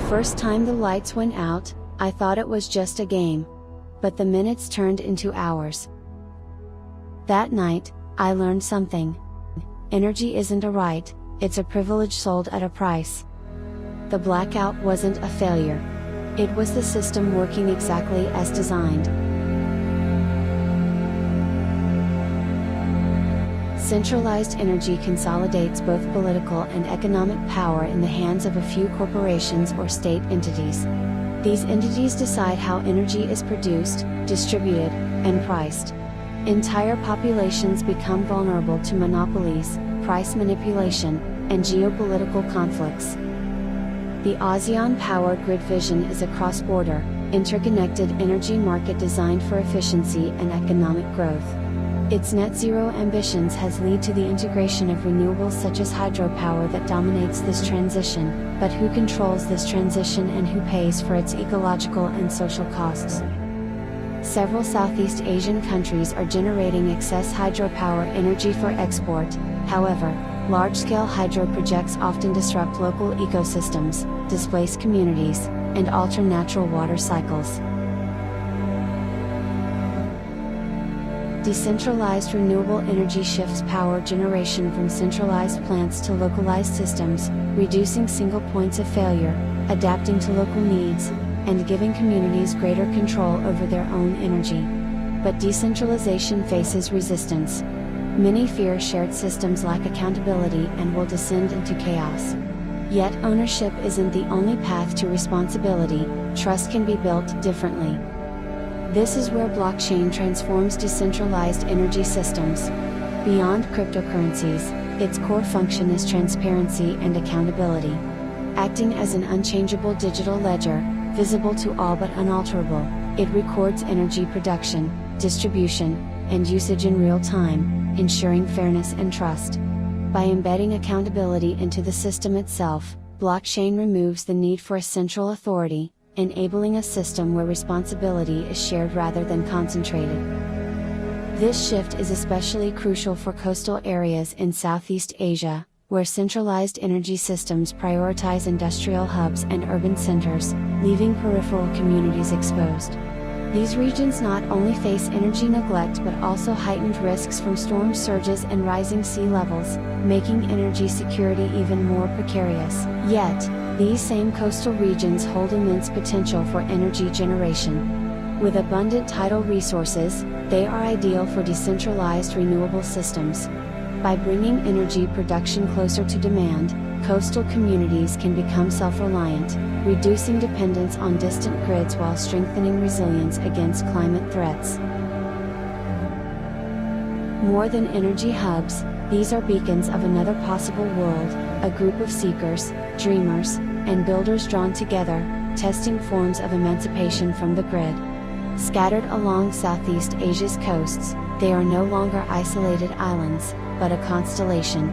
first time the lights went out, I thought it was just a game. But the minutes turned into hours. That night, I learned something. Energy isn't a right, it's a privilege sold at a price. The blackout wasn't a failure. It was the system working exactly as designed. Centralized energy consolidates both political and economic power in the hands of a few corporations or state entities. These entities decide how energy is produced, distributed, and priced. Entire populations become vulnerable to monopolies, price manipulation, and geopolitical conflicts. The ASEAN Power Grid vision is a cross-border, interconnected energy market designed for efficiency and economic growth. Its net zero ambitions has led to the integration of renewables such as hydropower that dominates this transition, but who controls this transition and who pays for its ecological and social costs? Several Southeast Asian countries are generating excess hydropower energy for export. However, large-scale hydro projects often disrupt local ecosystems, displace communities, and alter natural water cycles. Decentralized renewable energy shifts power generation from centralized plants to localized systems, reducing single points of failure, adapting to local needs, and giving communities greater control over their own energy. But decentralization faces resistance. Many fear shared systems lack accountability and will descend into chaos. Yet ownership isn't the only path to responsibility, trust can be built differently. This is where blockchain transforms decentralized energy systems. Beyond cryptocurrencies, its core function is transparency and accountability. Acting as an unchangeable digital ledger, visible to all but unalterable, it records energy production, distribution, and usage in real time, ensuring fairness and trust. By embedding accountability into the system itself, blockchain removes the need for a central authority, enabling a system where responsibility is shared rather than concentrated. This shift is especially crucial for coastal areas in Southeast Asia, where centralized energy systems prioritize industrial hubs and urban centers, leaving peripheral communities exposed. These regions not only face energy neglect but also heightened risks from storm surges and rising sea levels, making energy security even more precarious. Yet, these same coastal regions hold immense potential for energy generation. With abundant tidal resources, they are ideal for decentralized renewable systems. By bringing energy production closer to demand, coastal communities can become self-reliant, reducing dependence on distant grids while strengthening resilience against climate threats. More than energy hubs, these are beacons of another possible world, a group of seekers, dreamers, and builders drawn together, testing forms of emancipation from the grid. Scattered along Southeast Asia's coasts, they are no longer isolated islands, but a constellation.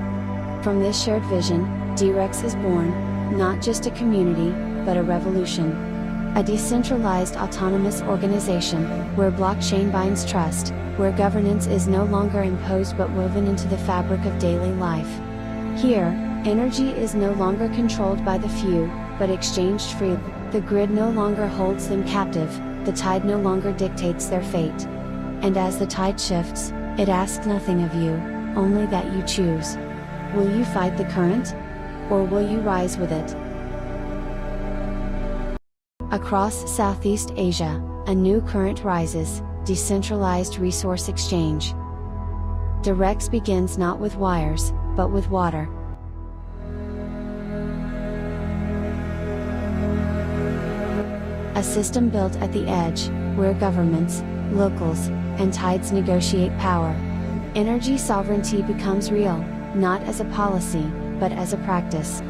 From this shared vision, DeReX is born, not just a community, but a revolution. A decentralized autonomous organization, where blockchain binds trust, where governance is no longer imposed but woven into the fabric of daily life. Here, energy is no longer controlled by the few, but exchanged freely. The grid no longer holds them captive, the tide no longer dictates their fate. And as the tide shifts, it asks nothing of you, only that you choose. Will you fight the current? Or will you rise with it? Across Southeast Asia, a new current rises, decentralized resource exchange. DeReX begins not with wires, but with water. A system built at the edge, where governments, locals, and tides negotiate power. Energy sovereignty becomes real, not as a policy, but as a practice.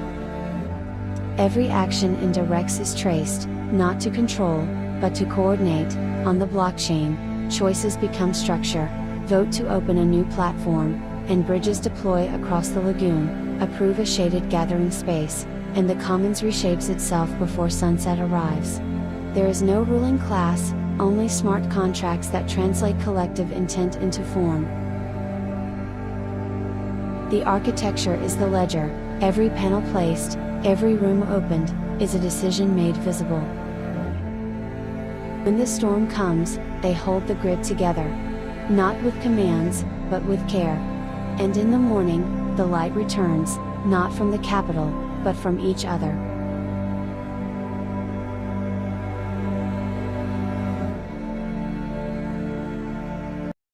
Every action in DeReX is traced, not to control, but to coordinate. On the blockchain, choices become structure, vote to open a new platform, and bridges deploy across the lagoon, approve a shaded gathering space, and the commons reshapes itself before sunset arrives. There is no ruling class, only smart contracts that translate collective intent into form. The architecture is the ledger, every panel placed, Every room opened is a decision made visible. When the storm comes, they hold the grid together. Not with commands, but with care. And in the morning, the light returns, not from the capital, but from each other.